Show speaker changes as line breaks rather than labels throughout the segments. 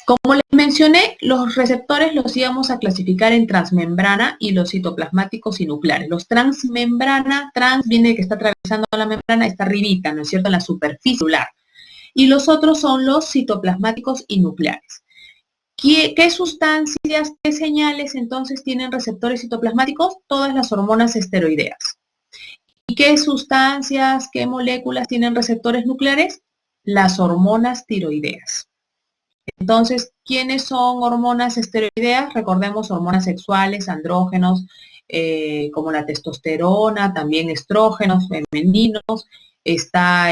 Como les mencioné, los receptores los íbamos a clasificar en transmembrana y los citoplasmáticos y nucleares. Los transmembrana, trans viene de que está atravesando la membrana, está arribita, ¿no es cierto?, en la superficie celular. Y los otros son los citoplasmáticos y nucleares. ¿Qué sustancias, qué señales entonces tienen receptores citoplasmáticos? Todas las hormonas esteroideas. ¿Y qué sustancias, qué moléculas tienen receptores nucleares? Las hormonas tiroideas. Entonces, ¿quiénes son hormonas esteroideas? Recordemos hormonas sexuales, andrógenos, como la testosterona, también estrógenos femeninos, está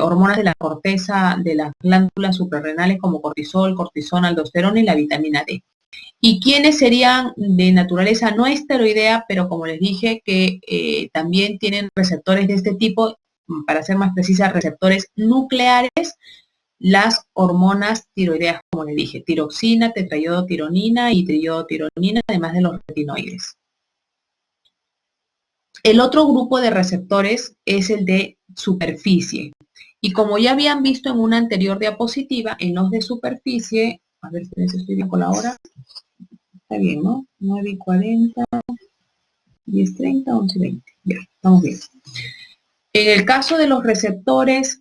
hormonas de la corteza de las glándulas suprarrenales como cortisol, cortisona, aldosterona y la vitamina D. ¿Y quiénes serían de naturaleza no esteroidea, pero como les dije, que también tienen receptores de este tipo, para ser más precisa, receptores nucleares? Las hormonas tiroideas, como les dije, tiroxina, tetraiodotironina y triiodotironina, además de los retinoides. El otro grupo de receptores es el de superficie. Y como ya habían visto en una anterior diapositiva, en los de superficie, a ver si estoy bien con la hora, está bien, ¿no? 9:40, 10:30, 11:20, ya, estamos bien. En el caso de los receptores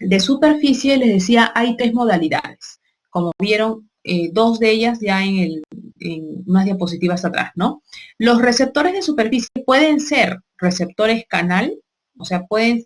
de superficie, les decía, hay 3 modalidades. Como vieron, 2 de ellas ya en unas diapositivas atrás, ¿no? Los receptores de superficie pueden ser receptores canal, o sea, pueden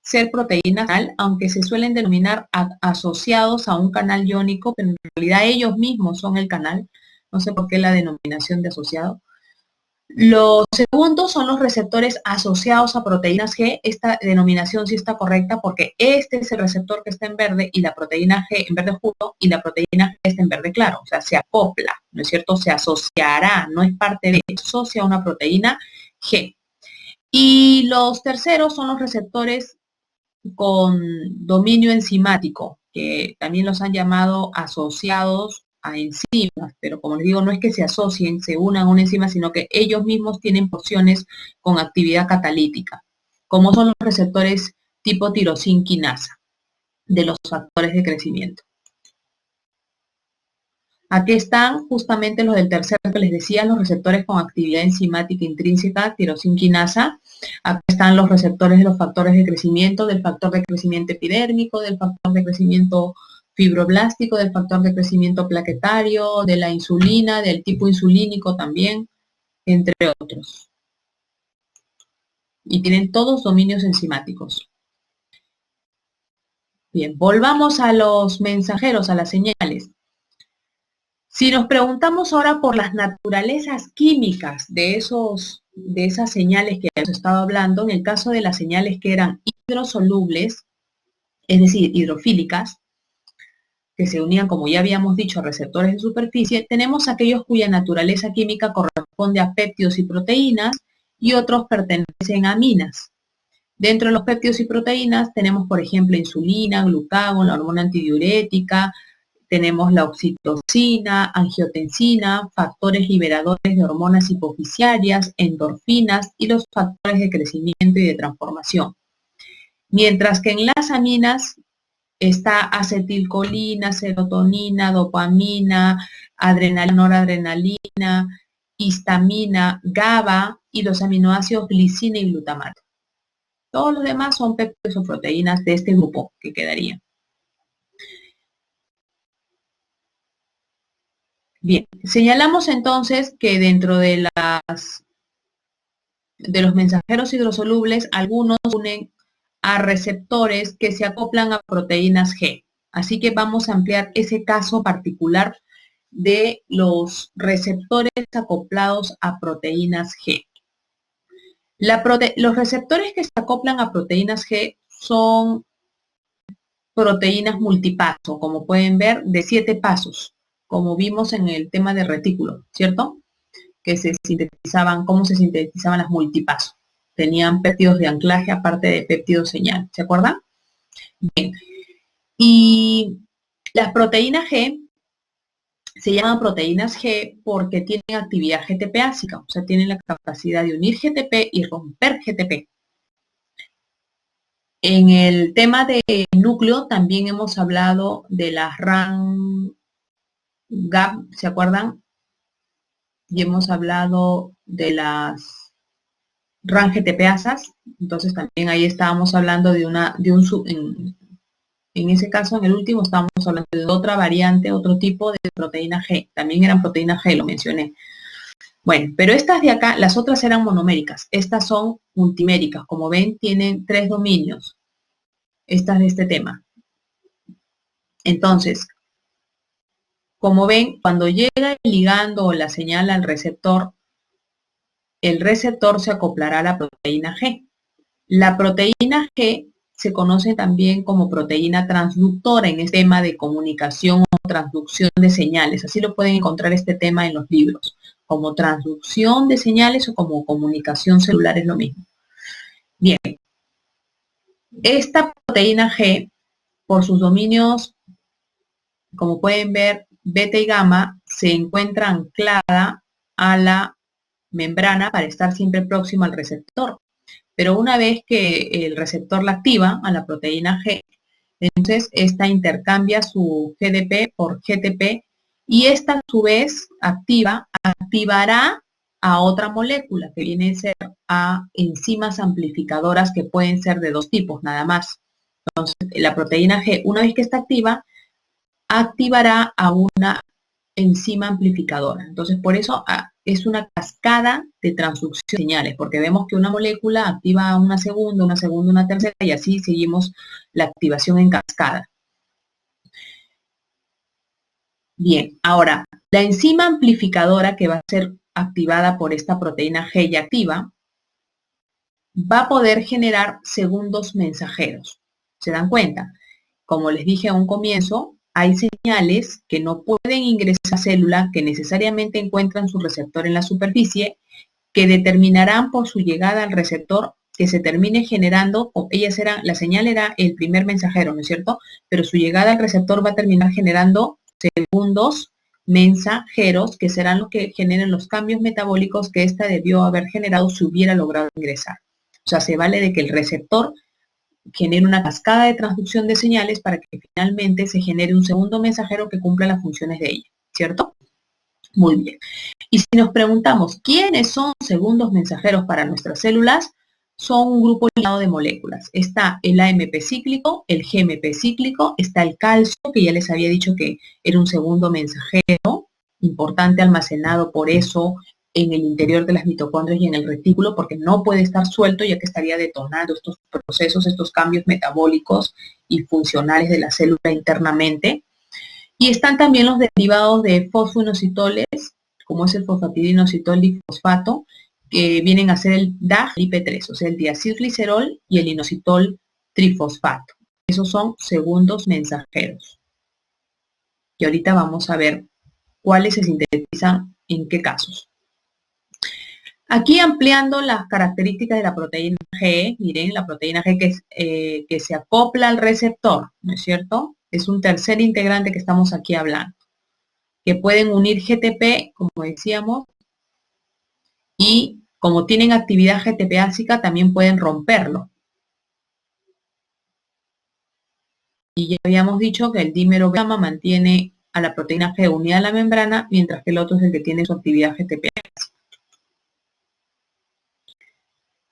ser proteínas canal, aunque se suelen denominar asociados a un canal iónico, pero en realidad ellos mismos son el canal. No sé por qué la denominación de asociado. Los segundos son los receptores asociados a proteínas G. Esta denominación sí está correcta porque este es el receptor que está en verde y la proteína G en verde oscuro y la proteína G está en verde claro. O sea, se acopla, ¿no es cierto? Se asociará, no es parte de, asocia a una proteína G. Y los terceros son los receptores con dominio enzimático, que también los han llamado asociados a enzimas, pero como les digo, no es que se asocien, se unan a una enzima, sino que ellos mismos tienen porciones con actividad catalítica, como son los receptores tipo tirosina quinasa, de los factores de crecimiento. Aquí están justamente los del tercero que les decía, los receptores con actividad enzimática intrínseca, tirosina quinasa. Aquí están los receptores de los factores de crecimiento, del factor de crecimiento epidérmico, del factor de crecimiento fibroblástico, del factor de crecimiento plaquetario, de la insulina, del tipo insulínico también, entre otros. Y tienen todos dominios enzimáticos. Bien, volvamos a los mensajeros, a las señales. Si nos preguntamos ahora por las naturalezas químicas de esas señales que hemos estado hablando, en el caso de las señales que eran hidrosolubles, es decir, hidrofílicas, que se unían, como ya habíamos dicho, a receptores de superficie, tenemos aquellos cuya naturaleza química corresponde a péptidos y proteínas y otros pertenecen a aminas. Dentro de los péptidos y proteínas tenemos, por ejemplo, insulina, glucagón, la hormona antidiurética, tenemos la oxitocina, angiotensina, factores liberadores de hormonas hipofisiarias, endorfinas y los factores de crecimiento y de transformación. Mientras que en las aminas está acetilcolina, serotonina, dopamina, adrenalina, noradrenalina, histamina, GABA y los aminoácidos glicina y glutamato. Todos los demás son péptidos o proteínas de este grupo que quedarían. Bien, señalamos entonces que dentro de los mensajeros hidrosolubles, algunos unen a receptores que se acoplan a proteínas G. Así que vamos a ampliar ese caso particular de los receptores acoplados a proteínas G. Los receptores que se acoplan a proteínas G son proteínas multipaso, como pueden ver, de 7 pasos, como vimos en el tema de retículo, ¿cierto? Que se sintetizaban, cómo se sintetizaban las multipasos. Tenían péptidos de anclaje aparte de péptidos señal, ¿se acuerdan? Bien. Y las proteínas G se llaman proteínas G porque tienen actividad GTP-ácica, o sea, tienen la capacidad de unir GTP y romper GTP. En el tema de núcleo también hemos hablado de las RAN GAP, ¿se acuerdan? Y hemos hablado de las RAN GTP-ASAs, entonces también ahí estábamos hablando de en ese caso, en el último, estábamos hablando de otra variante, otro tipo de proteína G, también eran proteína G, lo mencioné. Bueno, pero estas de acá, las otras eran monoméricas, estas son multiméricas, como ven, tienen 3 dominios, estas de este tema. Entonces, como ven, cuando llega el ligando o la señal al receptor, el receptor se acoplará a la proteína G. La proteína G se conoce también como proteína transductora en este tema de comunicación o transducción de señales. Así lo pueden encontrar este tema en los libros, como transducción de señales o como comunicación celular, es lo mismo. Bien, esta proteína G, por sus dominios, como pueden ver, beta y gamma, se encuentra anclada a la membrana para estar siempre próximo al receptor. Pero una vez que el receptor la activa a la proteína G, entonces esta intercambia su GDP por GTP y esta a su vez activará a otra molécula que viene a ser a enzimas amplificadoras que pueden ser de 2 tipos nada más. Entonces la proteína G, una vez que está activa, activará a una enzima amplificadora. Entonces por eso es una cascada de transducción de señales, porque vemos que una molécula activa una segunda, una tercera, y así seguimos la activación en cascada. Bien, ahora, la enzima amplificadora que va a ser activada por esta proteína G y activa, va a poder generar segundos mensajeros. ¿Se dan cuenta? Como les dije a un comienzo, hay señales que no pueden ingresar a la célula, que necesariamente encuentran su receptor en la superficie, que determinarán por su llegada al receptor que se termine generando, la señal era el primer mensajero, ¿no es cierto? Pero su llegada al receptor va a terminar generando segundos mensajeros que serán los que generen los cambios metabólicos que ésta debió haber generado si hubiera logrado ingresar. O sea, se vale de que el receptor genere una cascada de transducción de señales para que finalmente se genere un segundo mensajero que cumpla las funciones de ella, ¿cierto? Muy bien. Y si nos preguntamos, ¿quiénes son segundos mensajeros para nuestras células? Son un grupo ligado de moléculas. Está el AMP cíclico, el GMP cíclico, está el calcio, que ya les había dicho que era un segundo mensajero, importante almacenado por eso en el interior de las mitocondrias y en el retículo, porque no puede estar suelto, ya que estaría detonando estos procesos, estos cambios metabólicos y funcionales de la célula internamente. Y están también los derivados de fosfoinositoles, como es el fosfatidinoinositol difosfato, que vienen a ser el DAG y IP3, o sea, el diacilglicerol y el inositol trifosfato. Esos son segundos mensajeros. Y ahorita vamos a ver cuáles se sintetizan en qué casos. Aquí ampliando las características de la proteína G, miren, la proteína G que se acopla al receptor, ¿no es cierto? Es un tercer integrante que estamos aquí hablando, que pueden unir GTP, como decíamos, y como tienen actividad GTP-ácica, también pueden romperlo. Y ya habíamos dicho que el dímero gamma mantiene a la proteína G unida a la membrana, mientras que el otro es el que tiene su actividad GTP-ácica.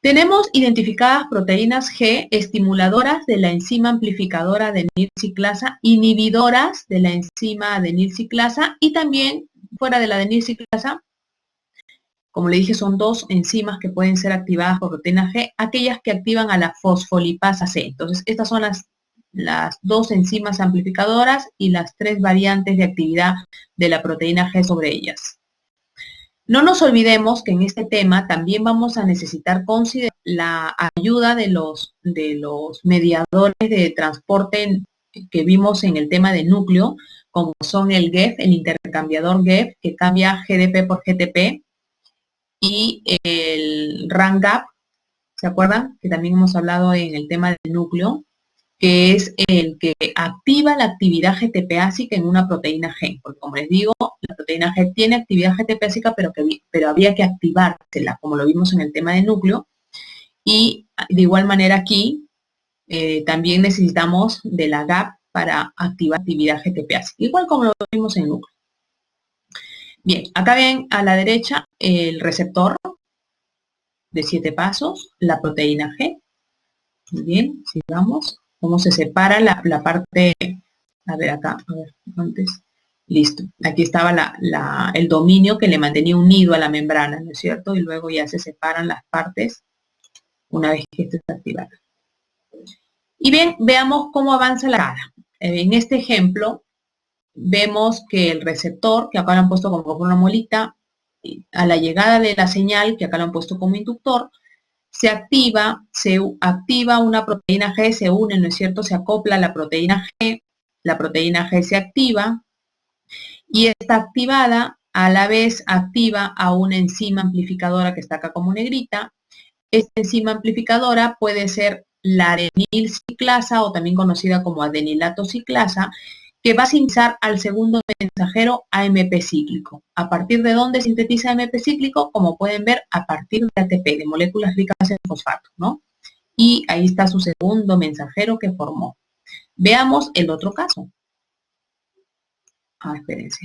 Tenemos identificadas proteínas G estimuladoras de la enzima amplificadora adenilciclasa, inhibidoras de la enzima adenilciclasa y también fuera de la adenilciclasa, como le dije, son 2 enzimas que pueden ser activadas por proteína G, aquellas que activan a la fosfolipasa C. Entonces, estas son las 2 enzimas amplificadoras y las 3 variantes de actividad de la proteína G sobre ellas. No nos olvidemos que en este tema también vamos a necesitar considerar la ayuda de los mediadores de transporte que vimos en el tema de núcleo, como son el GEF, el intercambiador GEF, que cambia GDP por GTP, y el RAN-GAP, ¿se acuerdan? Que también hemos hablado en el tema del núcleo, que es el que activa la actividad GTP-ácica en una proteína G, porque como les digo, la proteína G tiene actividad GTP-ácica, pero había que activársela, como lo vimos en el tema de núcleo, y de igual manera aquí también necesitamos de la GAP para activar actividad GTPase, igual como lo vimos en núcleo. Bien, acá ven a la derecha el receptor de 7 pasos, la proteína G. Muy bien, sigamos. Cómo se separa la parte, a ver acá, a ver, antes. Listo, aquí estaba el dominio que le mantenía unido a la membrana, ¿no es cierto? Y luego ya se separan las partes una vez que esto está activado. Y bien, veamos cómo avanza la cara. En este ejemplo, vemos que el receptor, que acá lo han puesto como una molita, a la llegada de la señal, que acá lo han puesto como inductor, se activa una proteína G, se une, ¿no es cierto? Se acopla a la proteína G se activa, y está activada, a la vez activa a una enzima amplificadora que está acá como negrita. Esta enzima amplificadora puede ser la adenilciclasa o también conocida como adenilato ciclasa, que va a sintetizar al segundo mensajero AMP cíclico. ¿A partir de dónde sintetiza AMP cíclico? Como pueden ver, a partir de ATP, de moléculas ricas en fosfato, ¿no? Y ahí está su segundo mensajero que formó. Veamos el otro caso. Espérense.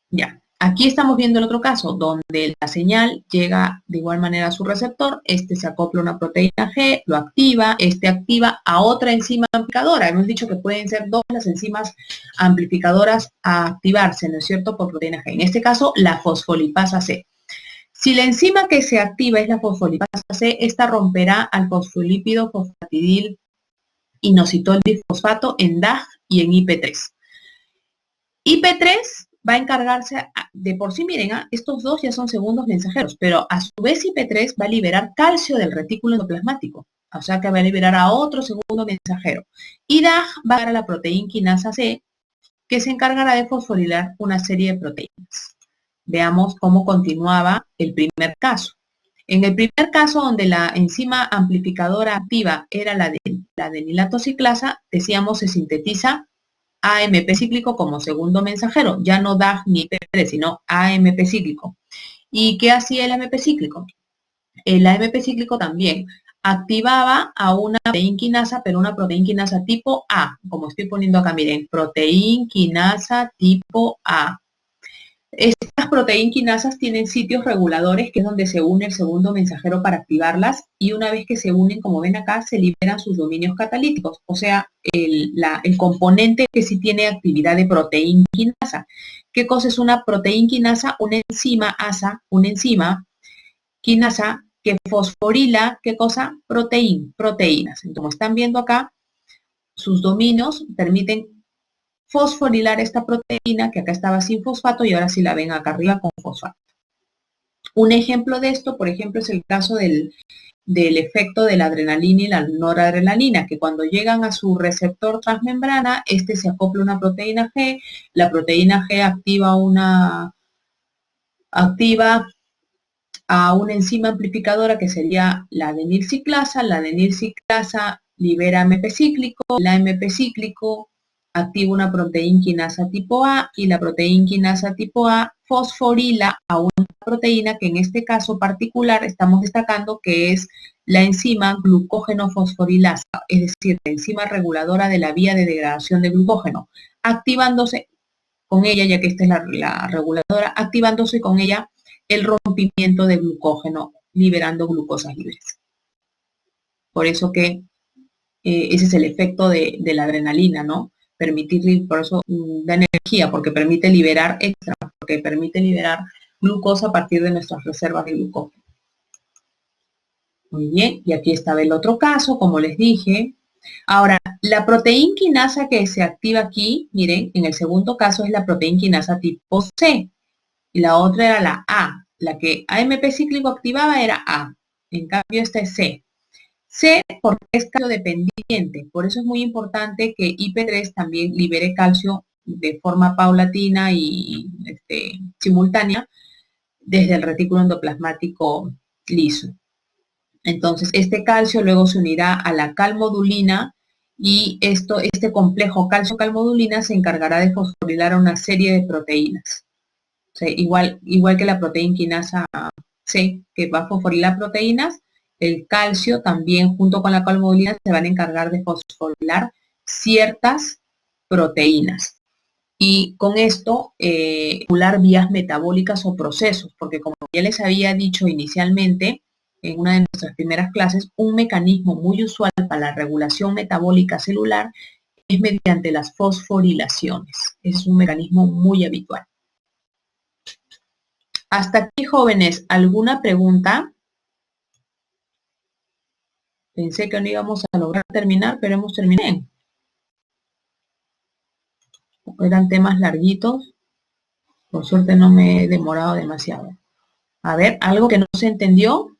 Ya, aquí estamos viendo el otro caso, donde la señal llega de igual manera a su receptor, este se acopla a una proteína G, lo activa, este activa a otra enzima amplificadora. Hemos dicho que pueden ser dos las enzimas amplificadoras a activarse, ¿no es cierto?, por proteína G. En este caso, la fosfolipasa C. Si la enzima que se activa es la fosfolipasa C, esta romperá al fosfolípido fosfatidil inositol bifosfato en DAG y en IP3. IP3 va a encargarse de por sí, miren, estos dos ya son segundos mensajeros, pero a su vez IP3 va a liberar calcio del retículo endoplasmático, o sea que va a liberar a otro segundo mensajero. Y DAG va a dar a la proteína quinasa C, que se encargará de fosforilar una serie de proteínas. Veamos cómo continuaba el primer caso. En el primer caso, donde la enzima amplificadora activa era la adenilato ciclasa, decíamos se sintetiza AMP cíclico como segundo mensajero, ya no DAG ni IP3, sino AMP cíclico. ¿Y qué hacía el AMP cíclico? El AMP cíclico también activaba a una proteína quinasa, pero una proteína quinasa tipo A, como estoy poniendo acá, miren, proteína quinasa tipo A. Estas proteínas quinasas tienen sitios reguladores, que es donde se une el segundo mensajero para activarlas, y una vez que se unen, como ven acá, se liberan sus dominios catalíticos, o sea, el componente que sí tiene actividad de proteína quinasa. ¿Qué cosa es una proteína quinasa? Una enzima quinasa que fosforila, ¿qué cosa? Proteínas. Entonces, como están viendo acá, sus dominios permiten fosforilar esta proteína que acá estaba sin fosfato y ahora sí la ven acá arriba con fosfato. Un ejemplo de esto, por ejemplo, es el caso del efecto de la adrenalina y la noradrenalina, que cuando llegan a su receptor transmembrana, este se acopla a una proteína G, la proteína G activa a una enzima amplificadora que sería la adenilciclasa libera AMP cíclico, la AMP cíclico activa una proteína quinasa tipo A y la proteína quinasa tipo A fosforila a una proteína que en este caso particular estamos destacando que es la enzima glucógeno fosforilasa, es decir, la enzima reguladora de la vía de degradación de glucógeno, activándose con ella, ya que esta es la reguladora, activándose con ella el rompimiento de glucógeno, liberando glucosas libres. Por eso que ese es el efecto de la adrenalina, ¿no? Permitir, por eso da energía, porque permite liberar extra, porque permite liberar glucosa a partir de nuestras reservas de glucógeno. Muy bien, y aquí estaba el otro caso, como les dije. Ahora, la proteína quinasa que se activa aquí, miren, en el segundo caso es la proteína quinasa tipo C, y la otra era la A. La que AMP cíclico activaba era A, en cambio esta es C. C porque es calcio dependiente, por eso es muy importante que IP3 también libere calcio de forma paulatina y simultánea desde el retículo endoplasmático liso. Entonces, este calcio luego se unirá a la calmodulina y este complejo calcio-calmodulina se encargará de fosforilar a una serie de proteínas. O sea, igual que la proteína quinasa C, que va a fosforilar proteínas, el calcio también junto con la colmogilina se van a encargar de fosforilar ciertas proteínas. Y con esto, regular vías metabólicas o procesos, porque como ya les había dicho inicialmente, en una de nuestras primeras clases, un mecanismo muy usual para la regulación metabólica celular es mediante las fosforilaciones. Es un mecanismo muy habitual. Hasta aquí, jóvenes, ¿alguna pregunta? Pensé que no íbamos a lograr terminar, pero hemos terminado. Eran temas larguitos. Por suerte no me he demorado demasiado. A ver, ¿algo que no se entendió?